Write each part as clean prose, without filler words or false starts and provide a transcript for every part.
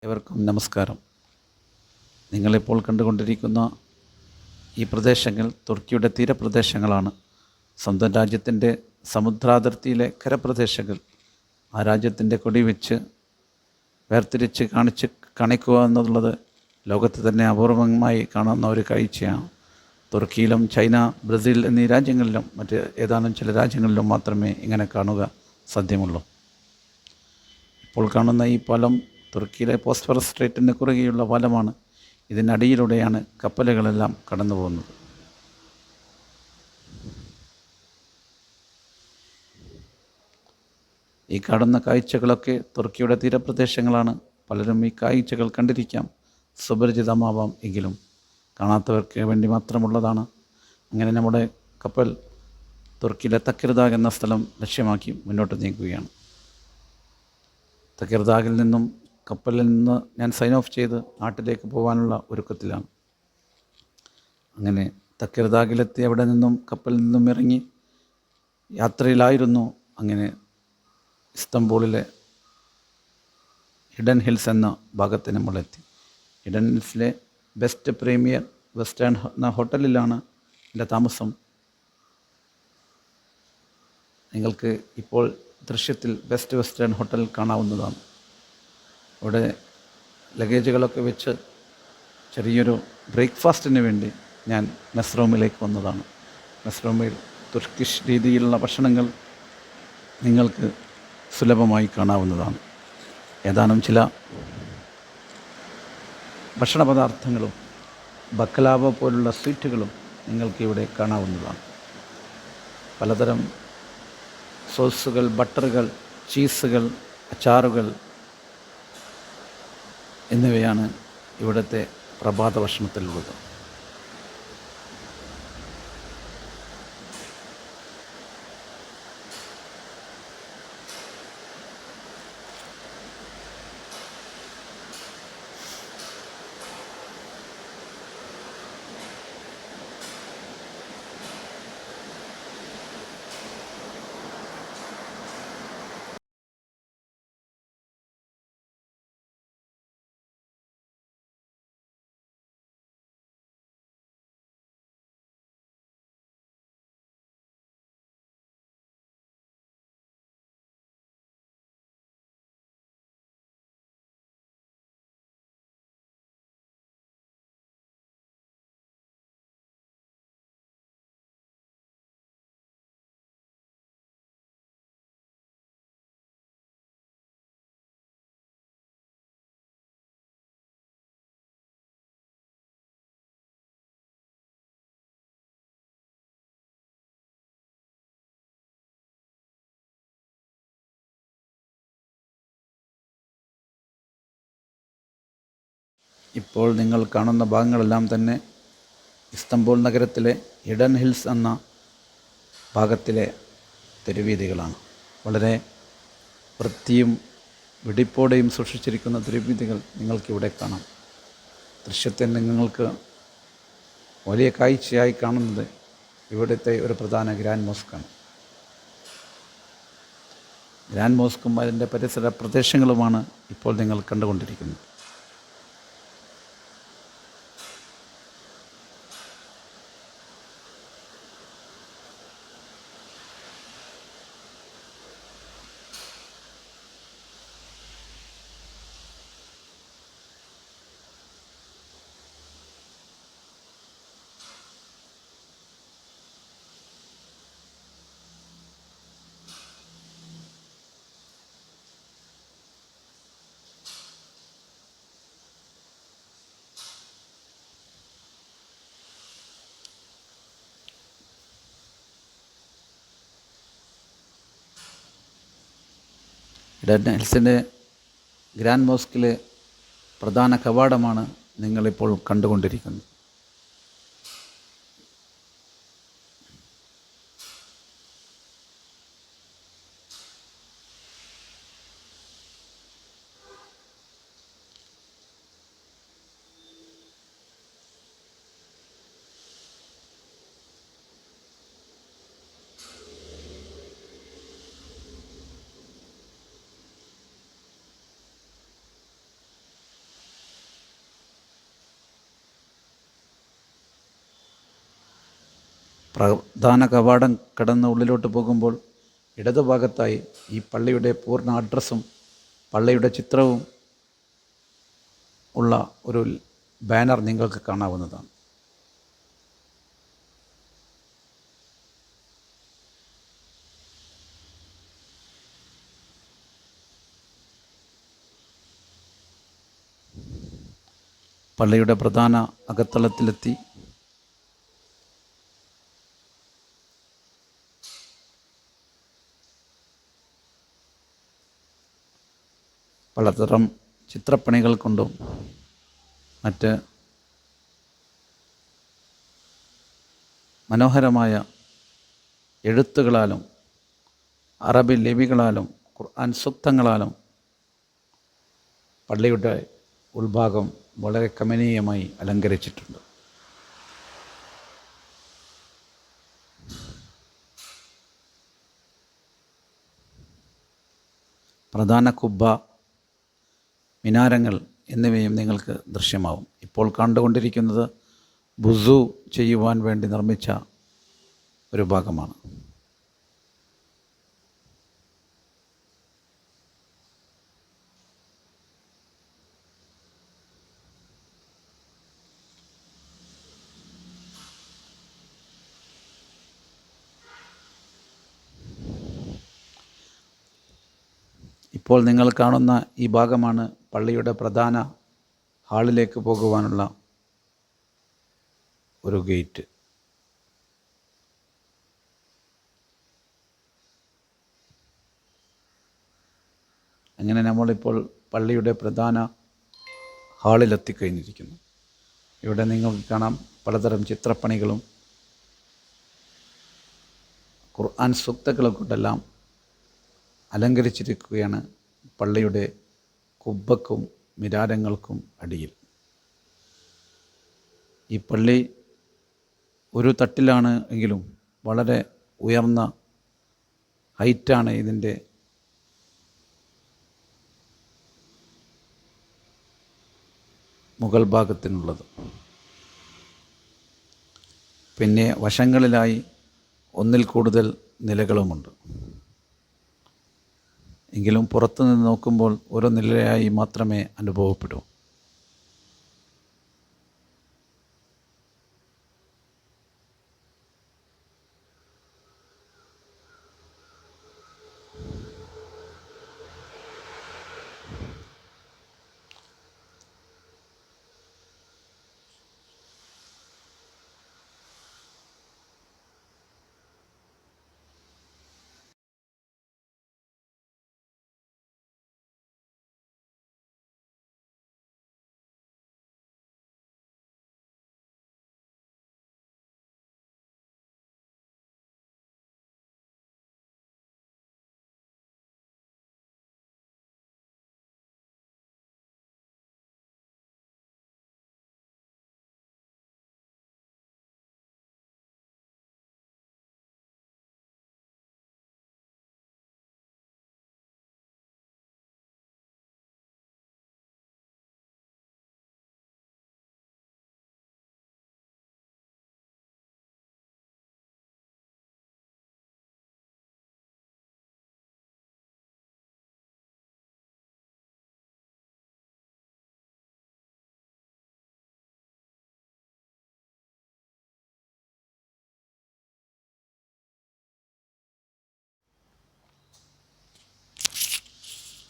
ഏവർക്കും നമസ്കാരം. നിങ്ങളിപ്പോൾ കണ്ടുകൊണ്ടിരിക്കുന്ന ഈ പ്രദേശങ്ങൾ തുർക്കിയുടെ തീരപ്രദേശങ്ങളാണ്. സ്വന്തം രാജ്യത്തിൻ്റെ സമുദ്രാതിർത്തിയിലെ കരപ്രദേശങ്ങൾ ആ രാജ്യത്തിൻ്റെ കൊടി വെച്ച് വേർതിരിച്ച് കാണിക്കുക എന്നുള്ളത് ലോകത്ത് തന്നെ അപൂർവമായി കാണുന്ന ഒരു കാഴ്ചയാണ്. തുർക്കിയിലും ചൈന, ബ്രസീൽ എന്നീ രാജ്യങ്ങളിലും മറ്റ് ഏതാനും ചില രാജ്യങ്ങളിലും മാത്രമേ ഇങ്ങനെ കാണുക സാധ്യമുള്ളൂ. ഇപ്പോൾ കാണുന്ന ഈ പാലം തുർക്കിയിലെ ബോസ്ഫറസ് സ്ട്രേറ്റിന് കുറുകെയുള്ള പാലമാണ്. ഇതിനടിയിലൂടെയാണ് കപ്പലുകളെല്ലാം കടന്നു പോകുന്നത്. ഈ കാണുന്ന കാഴ്ചകളൊക്കെ തുർക്കിയുടെ തീരപ്രദേശങ്ങളാണ്. പലരും ഈ കാഴ്ചകൾ കണ്ടിരിക്കാം, സുപരിചിതമാവാം. എങ്കിലും കാണാത്തവർക്ക് വേണ്ടി മാത്രമുള്ളതാണ്. അങ്ങനെ നമ്മുടെ കപ്പൽ തുർക്കിയിലെ തക്കിർദാഗ് എന്ന സ്ഥലം ലക്ഷ്യമാക്കി മുന്നോട്ട് നീങ്ങുകയാണ്. തക്കിർദാഗിൽ നിന്നും കപ്പലിൽ നിന്ന് ഞാൻ സൈൻ ഓഫ് ചെയ്ത് നാട്ടിലേക്ക് പോകാനുള്ള ഒരുക്കത്തിലാണ്. അങ്ങനെ തക്കിർദാഗിലെത്തി അവിടെ നിന്നും കപ്പലിൽ നിന്നും ഇറങ്ങി യാത്രയിലായിരുന്നു. അങ്ങനെ ഇസ്തംബൂളിലെ ഹിഡൻ ഹിൽസ് എന്ന ഭാഗത്ത് നമ്മളെത്തി. ഹിഡൻ ഹിൽസിലെ ബെസ്റ്റ് പ്രീമിയർ വെസ്റ്റേൺ എന്ന ഹോട്ടലിലാണ് എൻ്റെ താമസം. നിങ്ങൾക്ക് ഇപ്പോൾ ദൃശ്യത്തിൽ ബെസ്റ്റ് വെസ്റ്റേൺ ഹോട്ടൽ കാണാവുന്നതാണ്. അവിടെ ലഗേജുകളൊക്കെ വെച്ച് ചെറിയൊരു ബ്രേക്ക്ഫാസ്റ്റിന് വേണ്ടി ഞാൻ മെസ് റൂമിലേക്ക് വന്നതാണ്. മെസ് റൂമിൽ തുർക്കിഷ് രീതിയിലുള്ള ഭക്ഷണങ്ങൾ നിങ്ങൾക്ക് സുലഭമായി കാണാവുന്നതാണ്. ഏതാനും ചില ഭക്ഷണ പദാർത്ഥങ്ങളും ബക്കലാവ പോലുള്ള സ്വീറ്റുകളും നിങ്ങൾക്ക് ഇവിടെ കാണാവുന്നതാണ്. പലതരം സോസുകൾ, ബട്ടറുകൾ, ചീസുകൾ, അച്ചാറുകൾ എന്നിവയാണ് ഇവിടുത്തെ പ്രഭാത ഭക്ഷണത്തിലുള്ളത്. ഇപ്പോൾ നിങ്ങൾ കാണുന്ന ഭാഗങ്ങളെല്ലാം തന്നെ ഇസ്തംബൂൾ നഗരത്തിലെ ഹിഡൻ ഹിൽസ് എന്ന ഭാഗത്തിലെ തെരുവീഥികളാണ്. വളരെ വൃത്തിയും വെടിപ്പോടെയും സൂക്ഷിച്ചിരിക്കുന്ന തെരുവീഥികൾ നിങ്ങൾക്കിവിടെ കാണാം. ദൃശ്യത്തിൽ നിങ്ങൾക്ക് വലിയ കാഴ്ചയായി കാണുന്നത് ഇവിടുത്തെ ഒരു പ്രധാന ഗ്രാൻഡ് മോസ്കാണ്. ഗ്രാൻഡ് മോസ്കും അതിൻ്റെ പരിസര പ്രദേശങ്ങളുമാണ് ഇപ്പോൾ നിങ്ങൾ കണ്ടുകൊണ്ടിരിക്കുന്നത്. ഹിഡൻ ഹിൽസിൻ്റെ ഗ്രാൻഡ് മോസ്കിലെ പ്രധാന കവാടമാണ് നിങ്ങളിപ്പോൾ കണ്ടുകൊണ്ടിരിക്കുന്നത്. പ്രധാന കവാടം കടന്ന് ഉള്ളിലോട്ട് പോകുമ്പോൾ ഇടതുഭാഗത്തായി ഈ പള്ളിയുടെ പൂർണ്ണ അഡ്രസ്സും പള്ളിയുടെ ചിത്രവും ഉള്ള ഒരു ബാനർ നിങ്ങൾക്ക് കാണാവുന്നതാണ്. പള്ളിയുടെ പ്രധാന അകത്തളത്തിലെത്തി പലതരം ചിത്രപ്പണികൾ കൊണ്ടും മറ്റ് മനോഹരമായ എഴുത്തുകളാലും അറബി ലിപികളാലും ഖുർആൻ സൂക്തങ്ങളാലും പള്ളിയുടെ ഉൾഭാഗം വളരെ കമനീയമായി അലങ്കരിച്ചിട്ടുണ്ട്. പ്രധാന കുബ്ബ, മിനാരങ്ങൾ എന്നിവയും നിങ്ങൾക്ക് ദൃശ്യമാവും. ഇപ്പോൾ കണ്ടുകൊണ്ടിരിക്കുന്നത് വുസു ചെയ്യുവാൻ വേണ്ടി നിർമ്മിച്ച ഒരു ഭാഗമാണ്. ഇപ്പോൾ നിങ്ങൾ കാണുന്ന ഈ ഭാഗമാണ് പള്ളിയുടെ പ്രധാന ഹാളിലേക്ക് പോകുവാനുള്ള ഒരു ഗേറ്റ്. അങ്ങനെ നമ്മളിപ്പോൾ പള്ളിയുടെ പ്രധാന ഹാളിലെത്തിക്കഴിഞ്ഞിരിക്കുന്നു. ഇവിടെ നിങ്ങൾക്ക് കാണാം പലതരം ചിത്രപ്പണികളും ഖുർആൻ സൂക്തങ്ങളെ കൊണ്ടെല്ലാം അലങ്കരിച്ചിരിക്കുകയാണ് പള്ളിയുടെ കുബ്ബക്കും മിനാരങ്ങൾക്കും അടിയിൽ. ഈ പള്ളി ഒരു തട്ടിലാണ് എങ്കിലും വളരെ ഉയർന്ന ഹൈറ്റാണ് ഇതിൻ്റെ മുകൾ ഭാഗത്തിനുള്ളത്. പിന്നെ വശങ്ങളിലായി ഒന്നിൽ കൂടുതൽ നിലകളുമുണ്ട്. എങ്കിലും പുറത്തുനിന്ന് നോക്കുമ്പോൾ ഓരോ നിലയായി മാത്രമേ അനുഭവപ്പെടൂ.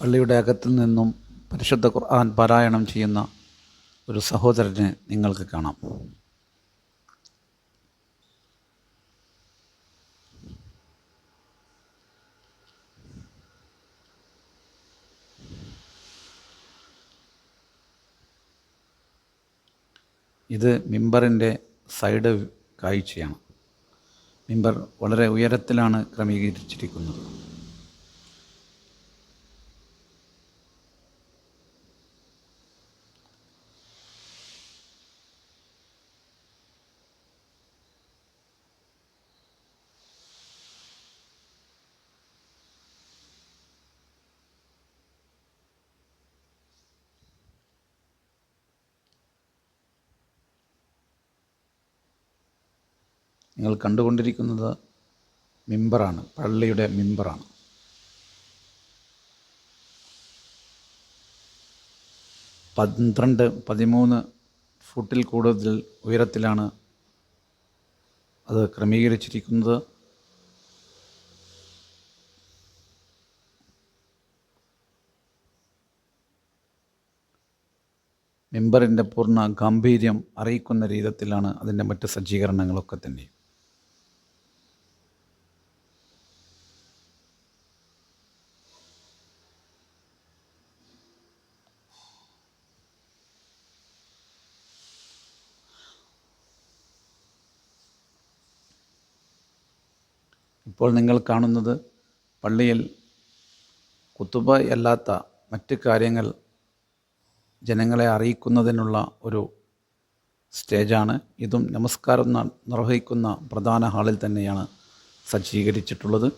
പള്ളിയുടെ അകത്തു നിന്നും പരിശുദ്ധ ഖുർആൻ പാരായണം ചെയ്യുന്ന ഒരു സഹോദരനെ നിങ്ങൾക്ക് കാണാം. ഇത് മിമ്പറിൻ്റെ സൈഡ് കാഴ്ചയാണ്. മിമ്പർ വളരെ ഉയരത്തിലാണ് ക്രമീകരിച്ചിരിക്കുന്നത്. നിങ്ങൾ കണ്ടുകൊണ്ടിരിക്കുന്നത് മിമ്പറാണ്, പള്ളിയുടെ മിമ്പറാണ്. പന്ത്രണ്ട് 13 ഫുട്ടിൽ കൂടുതൽ ഉയരത്തിലാണ് അത് ക്രമീകരിച്ചിരിക്കുന്നത്. മിമ്പറിൻ്റെ പൂർണ്ണ ഗാംഭീര്യം അറിയിക്കുന്ന രീതിയിലാണ് അതിൻ്റെ മറ്റ് സജ്ജീകരണങ്ങളൊക്കെ തന്നെ. ഇപ്പോൾ നിങ്ങൾ കാണുന്നത് പള്ളിയിൽ ഖുതുബ അല്ലാത്ത മറ്റ് കാര്യങ്ങൾ ജനങ്ങളെ അറിയിക്കുന്നതിനുള്ള ഒരു സ്റ്റേജാണ്. ഇതും നമസ്കാരം നിർവഹിക്കുന്ന പ്രധാന ഹാളിൽ തന്നെയാണ് സജ്ജീകരിച്ചിട്ടുള്ളത്.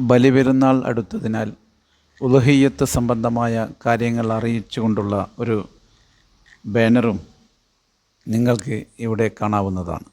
ബലിപെരുന്നാൾ അടുത്തതിനാൽ ഉളുഹിയ്യത്ത് സംബന്ധമായ കാര്യങ്ങൾ അറിയിച്ചുകൊണ്ടുള്ള ഒരു ബാനറും നിങ്ങൾക്ക് ഇവിടെ കാണാവുന്നതാണ്.